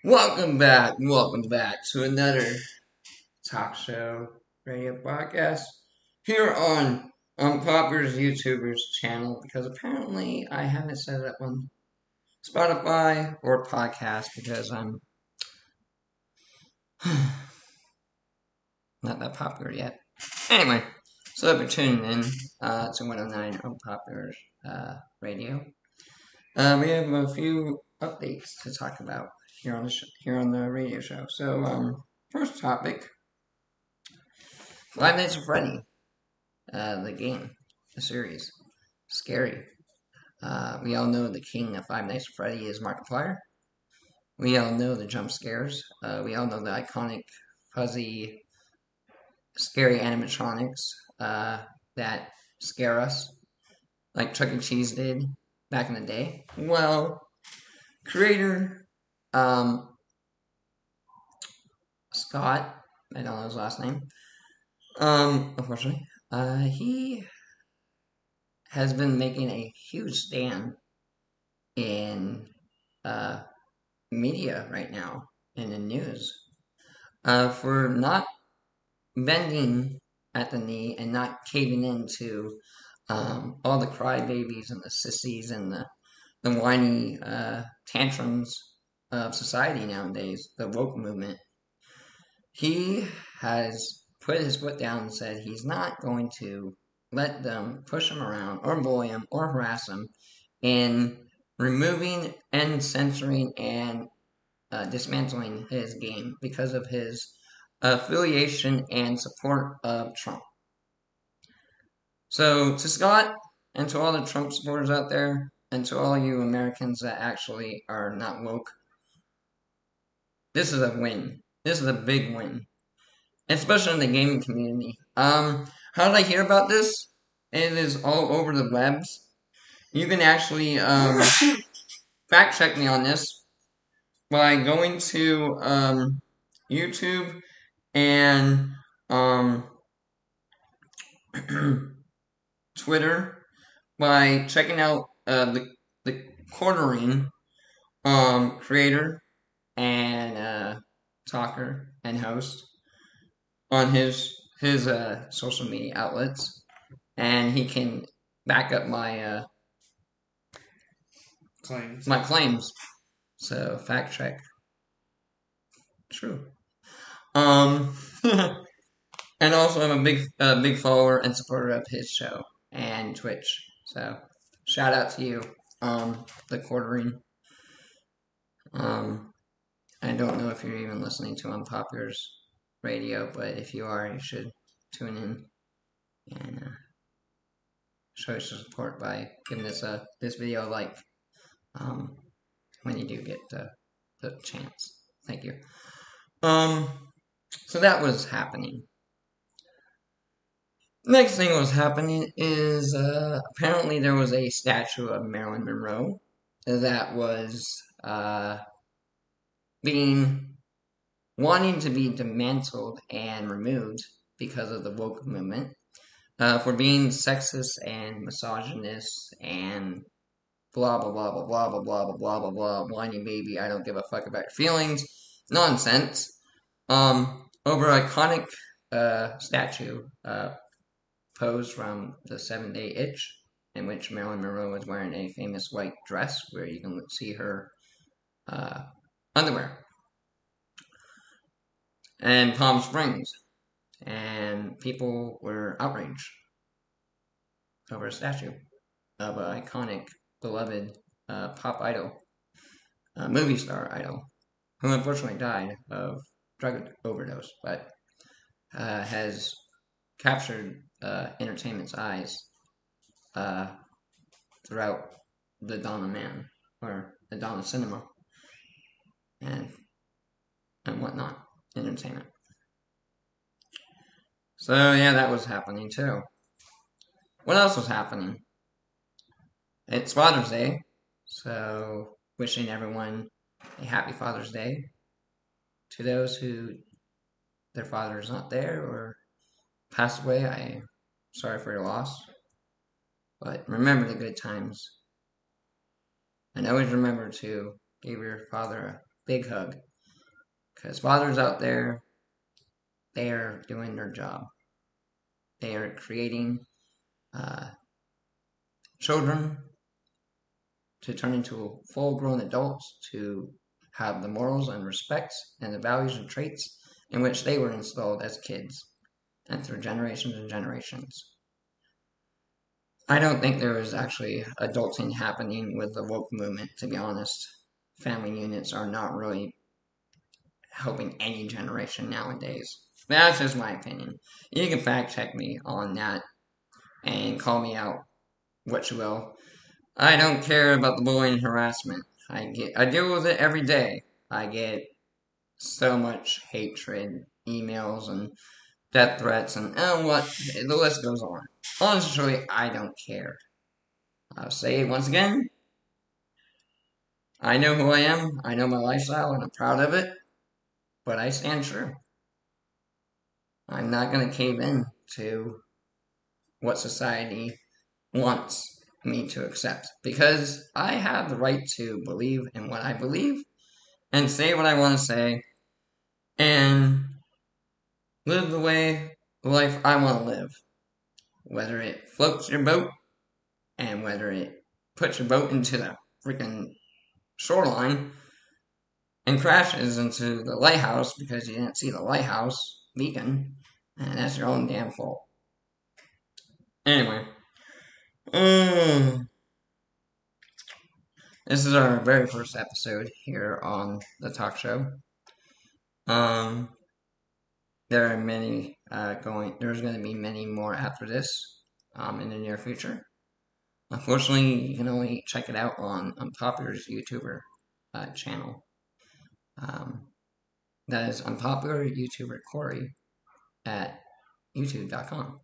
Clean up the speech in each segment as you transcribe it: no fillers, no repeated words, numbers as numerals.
Welcome back to another talk show radio podcast here on Unpop's YouTuber's channel because apparently I haven't set it up on Spotify or podcast because I'm not that popular yet. Anyway, so if you're tuning in to 109 Unpopular Radio, we have a few updates to talk about here on the radio show. So, first topic: Five Nights at Freddy, the game, the series, scary. We all know the king of Five Nights at Freddy is Markiplier. We all know the jump scares. We all know the iconic, fuzzy, scary animatronics that scare us, like Chuck E. Cheese did back in the day. Well, creator Scott, I don't know his last name. Unfortunately, he has been making a huge stand in media right now and in news for not bending at the knee and not caving into all the crybabies and the sissies and the whiny tantrums of society nowadays, the woke movement. He has put his foot down and said he's not going to let them push him around or bully him or harass him in removing and censoring and dismantling his game because of his affiliation and support of Trump. So to Scott and to all the Trump supporters out there and to all you Americans that actually are not woke, this is a win. This is a big win, especially in the gaming community. How did I hear about this? It is all over the webs. You can actually fact check me on this by going to YouTube and Twitter by checking out the Quartering creator and talker and host on his social media outlets, and he can back up my claims. So fact check, true. And also I'm a big follower and supporter of his show and Twitch. So shout out to you, the Quartering. I don't know if you're even listening to Unpopular's radio, but if you are, you should tune in and show your support by giving this video a like when you do get the chance. Thank you. So that was happening. Next thing that was happening is apparently there was a statue of Marilyn Monroe that was wanting to be dismantled and removed because of the woke movement for being sexist and misogynist and blah blah blah blah blah blah blah blah blah blah whiny baby, I don't give a fuck about your feelings nonsense. Over iconic statue posed from the 7-Day Itch, in which Marilyn Monroe was wearing a famous white dress where you can see her underwear, and Palm Springs, and people were outraged over a statue of an iconic, beloved pop idol, movie star idol, who unfortunately died of drug overdose, but has captured entertainment's eyes throughout the dawn of man, or the dawn of cinema, and whatnot, entertainment. So yeah, that was happening too. What else was happening? It's Father's Day, so wishing everyone a happy Father's Day. To those who their father is not there or passed away, I'm sorry for your loss. But remember the good times. And always remember to give your father a big hug Because fathers out there, they are doing their job. They are creating children to turn into full-grown adults to have the morals and respects and the values and traits in which they were installed as kids and through generations and generations. I don't think there is actually adulting happening with the woke movement, to be honest. Family units are not really helping any generation nowadays. That's just my opinion. You can fact check me on that and call me out what you will. I don't care about the bullying and harassment. I deal with it every day. I get so much hatred, emails, and death threats, and what the list goes on. Honestly, I don't care. I'll say it once again. I know who I am. I know my lifestyle, and I'm proud of it. But I stand true. I'm not going to cave in to what society wants me to accept, because I have the right to believe in what I believe and say what I want to say and live the life I want to live, whether it floats your boat and whether it puts your boat into the freaking shoreline and crashes into the lighthouse because you didn't see the lighthouse beacon, and that's your own damn fault. Anyway, this is our very first episode here on the talk show. There are many there's going to be many more after this in the near future. Unfortunately, you can only check it out on Unpopular's YouTuber channel. That is Unpopular YouTuber Corey at youtube.com.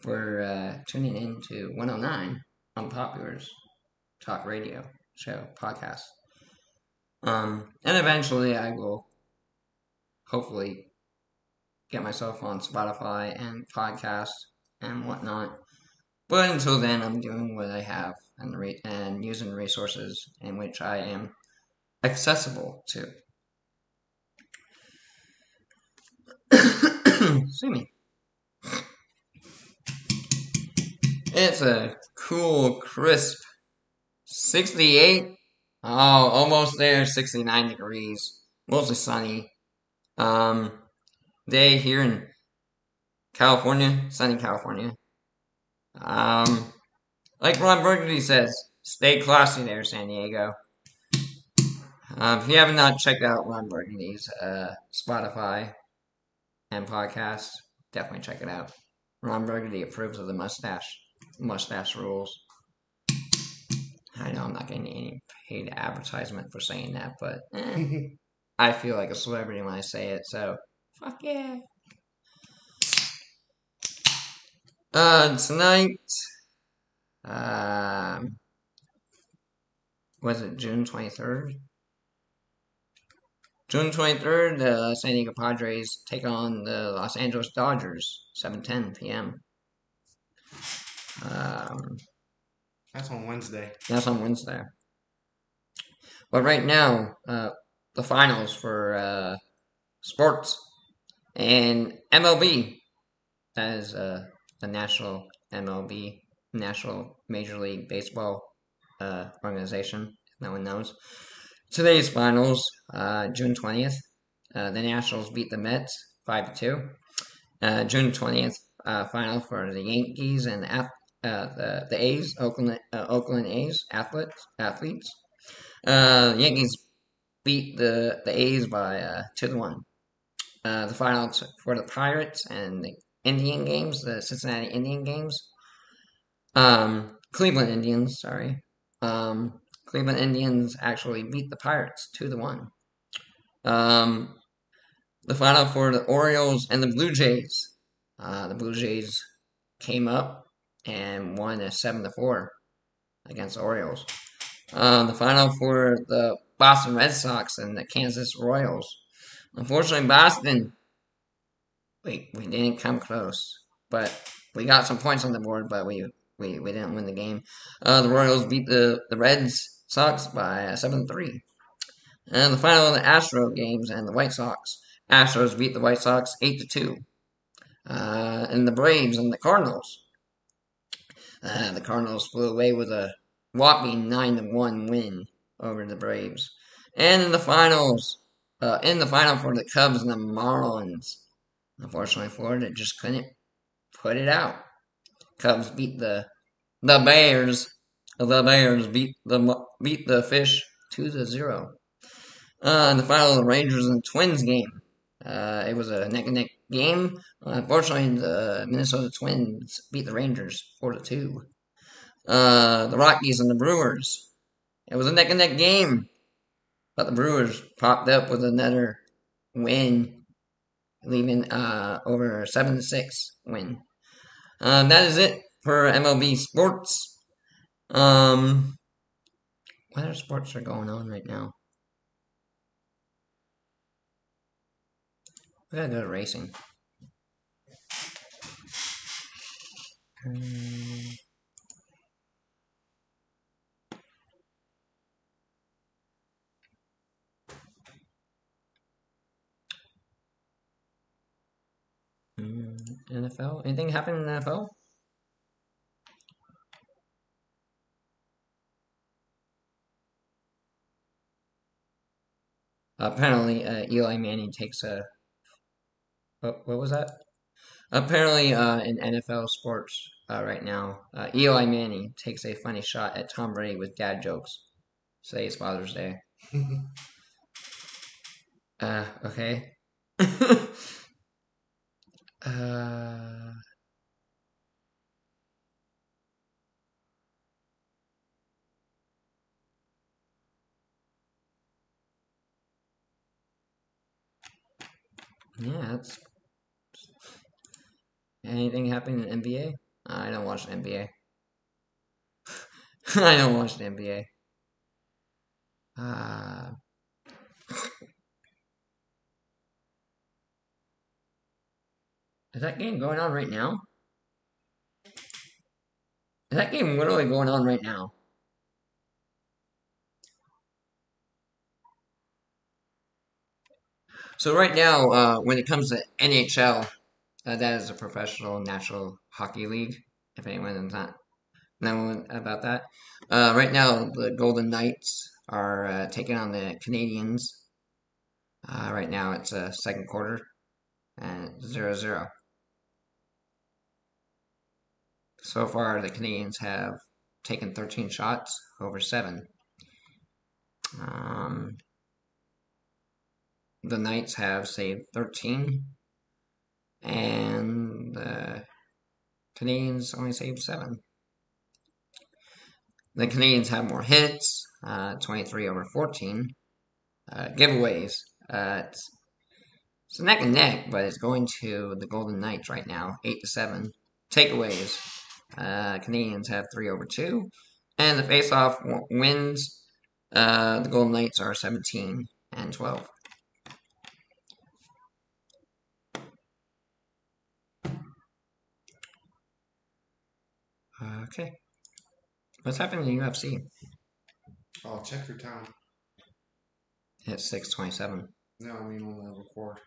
We're tuning in to 109 Unpopular's talk radio show podcast. And eventually I will hopefully get myself on Spotify and podcast and whatnot. But until then, I'm doing what I have and using resources in which I am accessible to. Excuse me. It's a cool, crisp 68. Oh, almost there. 69 degrees. Mostly sunny. Day here in California. Sunny California. Like Ron Burgundy says, stay classy there, San Diego. If you have not checked out Ron Burgundy's Spotify and podcast, definitely check it out. Ron Burgundy approves of the mustache rules. I know I'm not getting any paid advertisement for saying that, but I feel like a celebrity when I say it, so fuck yeah. Tonight, was it June 23rd? June 23rd, the San Diego Padres take on the Los Angeles Dodgers, 7:10 p.m. That's on Wednesday. That's on Wednesday. But right now, the finals for sports and MLB, that is the National MLB, National Major League Baseball organization, if no one knows. Today's finals, June 20th, the Nationals beat the Mets 5-2. June 20th, final for the Yankees and the A's, Oakland A's athletes. Yankees beat the A's by 2-1. The final for the Pirates and the Indian games, the Cincinnati Indian games. Cleveland Indians, sorry. Cleveland Indians actually beat the Pirates 2-1. The final for the Orioles and the Blue Jays. The Blue Jays came up and won 7-4 against the Orioles. The final for the Boston Red Sox and the Kansas Royals. Unfortunately, Boston, we didn't come close, but we got some points on the board, but we didn't win the game. The Royals beat the Red Sox by 7-3. And the final of the Astro games and the White Sox. Astros beat the White Sox 8-2. And the Braves and the Cardinals. The Cardinals flew away with a whopping 9-1 win over the Braves. And in the final for the Cubs and the Marlins. Unfortunately, Florida just couldn't put it out. Cubs beat the Bears. The Bears beat the Fish 2-0. In the final of the Rangers and Twins game. It was a neck and neck game. Unfortunately, the Minnesota Twins beat the Rangers 4-2. The Rockies and the Brewers. It was a neck and neck game, but the Brewers popped up with another win, leaving over 7-6 win. That is it for MLB sports. What other sports are going on right now? We gotta go to racing. NFL? Anything happen in the NFL? Apparently, Eli Manning takes a. What was that? Apparently, in NFL sports right now, Eli Manning takes a funny shot at Tom Brady with dad jokes. Say it's Father's Day. Okay. uh, yeah, that's anything happening in NBA? I don't watch the NBA. I don't watch the NBA. Is that game going on right now? Is that game literally going on right now? So right now, when it comes to NHL, that is a professional national hockey league. If anyone is not knowing about that, right now the Golden Knights are taking on the Canadians. Right now it's a second quarter and 0-0. So far, the Canadians have taken 13 shots over 7. Um, the Knights have saved 13, and the Canadians only saved 7. The Canadians have more hits, 23 over 14. Giveaways, it's neck and neck, but it's going to the Golden Knights right now, 8-7. Takeaways, Canadians have 3 over 2. And the face-off wins, the Golden Knights are 17-12. Okay. What's happening in the UFC? Oh, check your time. It's 6:27. No, I mean on the record.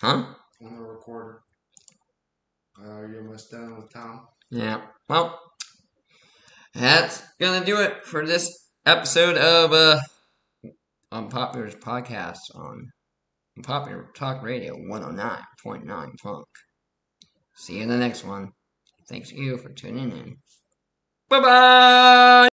Huh? On the recorder. You're almost done with time. Yeah. Well, that's gonna do it for this episode of Unpopular's podcast on Popular Talk Radio 109.9 Funk. See you in the next one. Thanks you for tuning in. Bye bye!